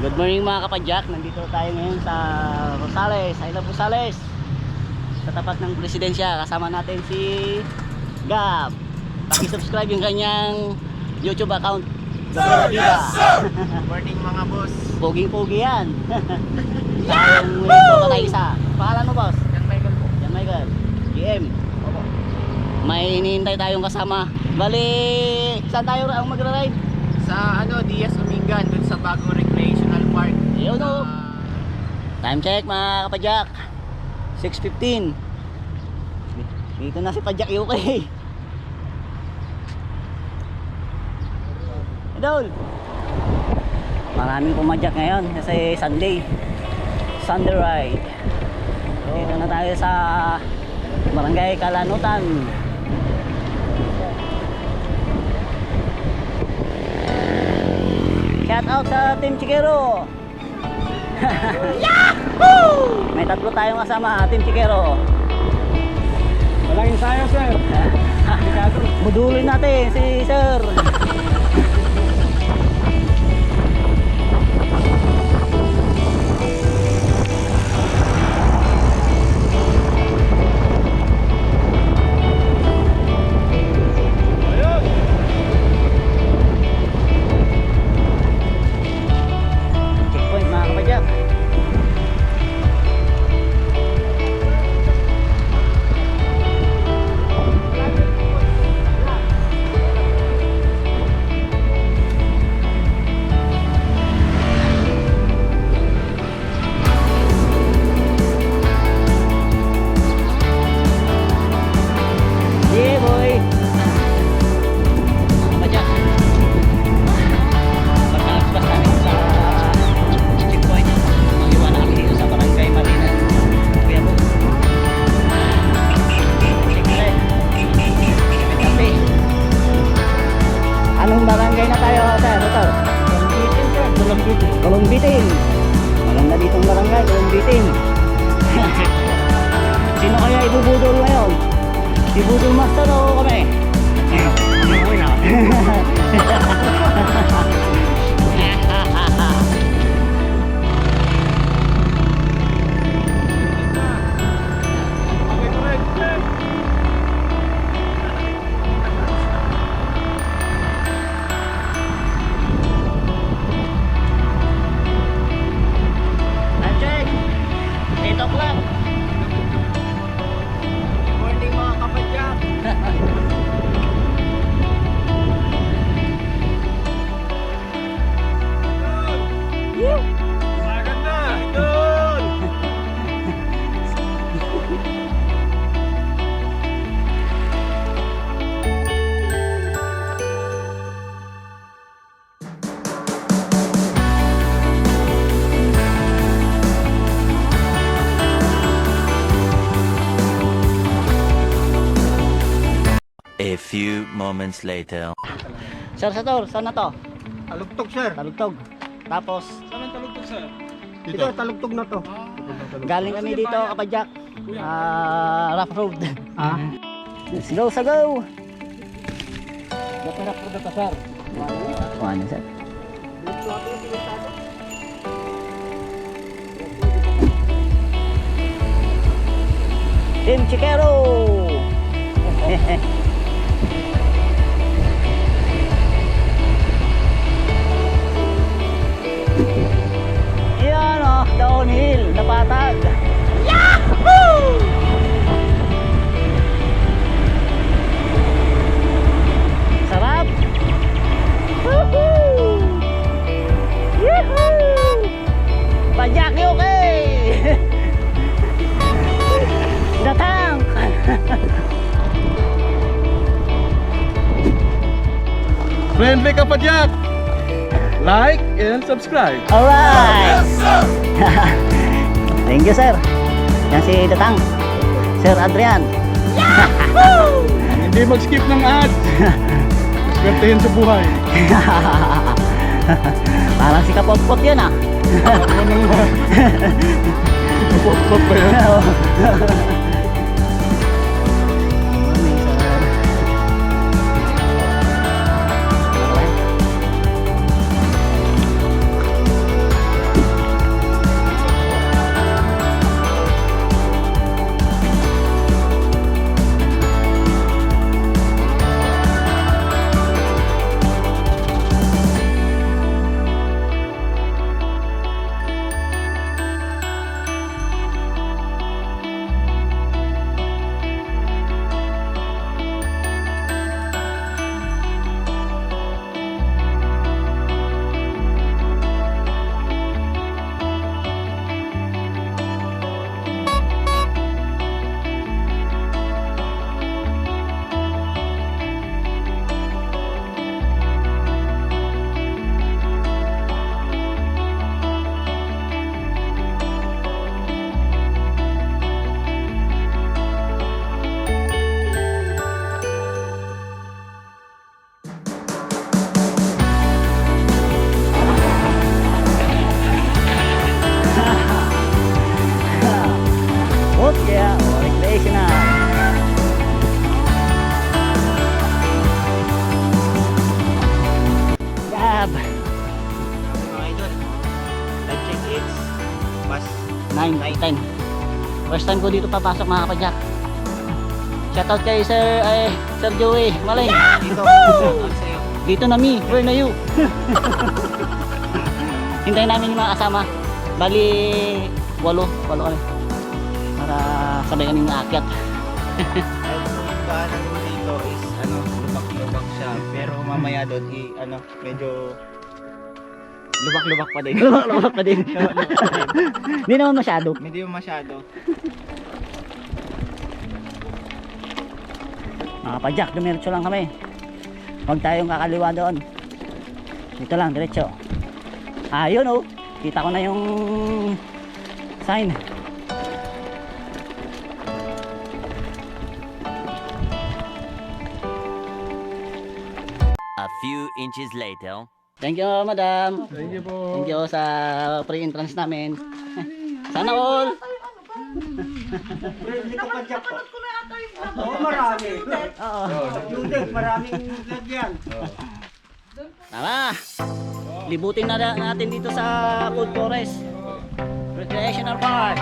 Good morning mga kapadyak. Nandito tayo ngayon sa Rosales, Isla Rosales, sa tapat ng presidensya. Kasama natin si Gab. Paki-subscribe yung kanyang YouTube account. Yes, good morning mga boss. Poging-pogi yan. Tayong ito ka tayo isa. Pangalan mo boss? Yan Michael po. Yan Michael. GM. Opo. May hinihintay tayong kasama. Bali, saan tayo ang magra-ride? Sa Diaz, Umingan, dun sa bagong recreational park. Ayun o. Time check mga kapadyak. 6:15. Dito na si Padyak UK. Idol. Maraming pumadyak ngayon kasi Sunday ride. Dito na tayo sa Barangay Kalanutan. Shout out sa Team Chikero. Yahoo! May tatlo tayong kasama, Team Chikero. Walang ensayo, sir. Budulin natin si Sir. Anong barangay na tayo, sir? Ito? Kolombitin. Maganda ditong barangay, Kolombitin. Sino kaya ibubudol ngayon? Si Budol Master o kami? Okay na. A few moments later. Sir Sator, saan na to? Talugtog, sir. Talugtog. Tapos, Saan ang talugtog, sir? Ito, talugtog na to. galing kami dito, Kapadyak. Rough road. Let's go, sa go! Dapat na to, sir. Ano, sir? Team Chikero! Yan o, downhill, napatag. Yahoo! Sarap! Woohoo! Yahoo! Padyak okay! Datang! Friendly Kapadyak! Like and subscribe. Alright! Thank you, sir. Yan si Datang. Sir Adrian. Hindi mag-skip ng ads. Swertehin sa buhay. Parang si Kapot-pot yan ah. Kapot pa yan. Gab. Mga idol. Time check it's past 9, 10. First time ko dito papasok mga kapadyak. Shoutout kay Sir Joey Malay. dito. Shoutout sa'yo. Dito na me, where na you? Hintayin namin yung mga kasama. Bali, 8 kami. Para sabay kaming aakyat. Ang daanan dito is lubak-lubak siya. Pero mamaya doon medyo lubak-lubak pa din. Lubak pa din. Hindi naman masyado. Hindi masyado. Mga kapadyak, dumiretso lang kami. Huwag tayong kakaliwa doon. Dito lang, diretso. Ayun oh. Kita ko na yung sign. A few inches later. Thank you, madam. Thank you po. Thank you sa pre-entrance namin. Sana all. Oo, marami. Oo. Yung deck, maraming lagyan. Tama. Libutin na natin dito sa Food Forest Recreational Park.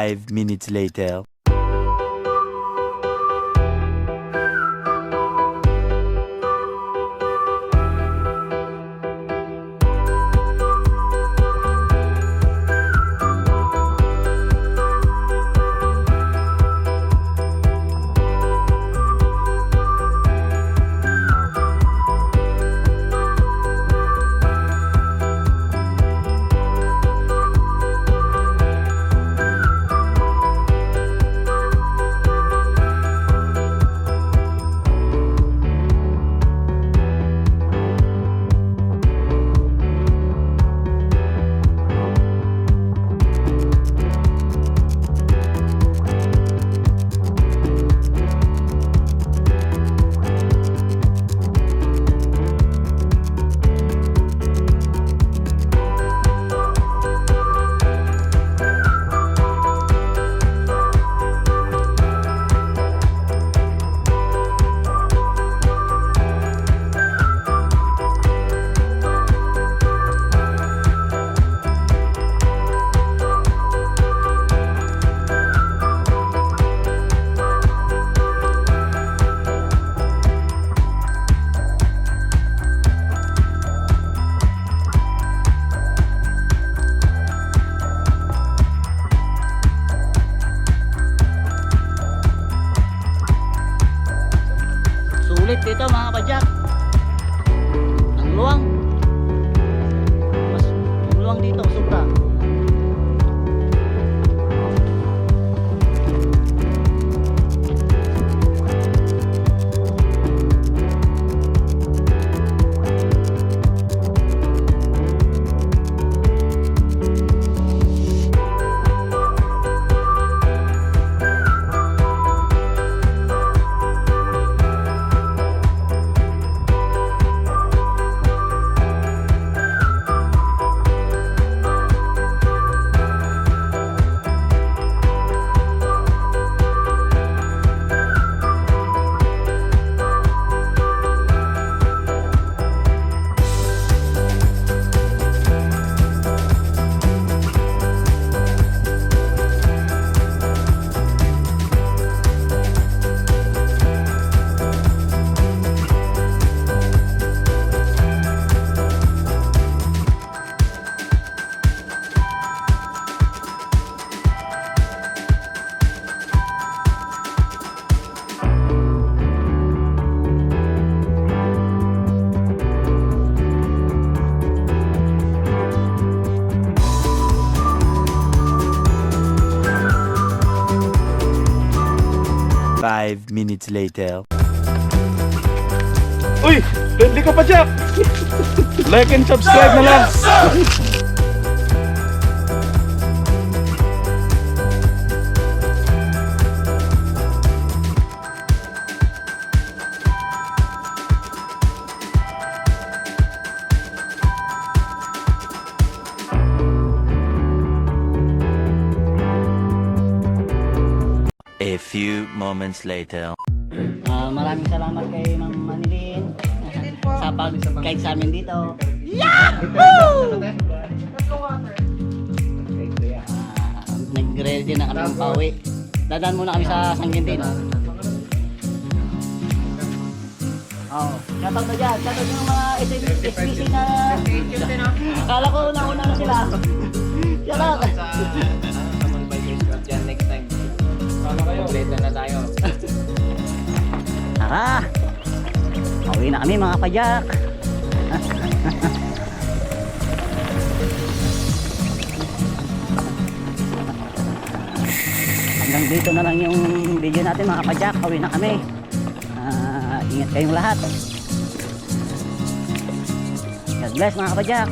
5 minutes later. Sulit dito mga kapadyak. Ang luwang. Mas luwang dito, sobra. Five minutes later. Uy! Hindi ka pa, Jack! Like and subscribe na lang! A few moments later. Maraming salamat kay Ma'am Manilin sa pag-guide sa amin dito. Yahoo! Nag-ready na kami ng pauwi. Dadaan muna kami sa Sanggintin. Oh, shoutout na dyan. Shoutout yung mga SPC na... Akala ko nauna na sila. Shoutout! Next time. Kompleto na tayo. Tara! Pauwi na kami mga kapadyak. Hanggang dito na lang yung video natin mga kapadyak. Pauwi na kami. Ingat kayong lahat. God bless mga kapadyak.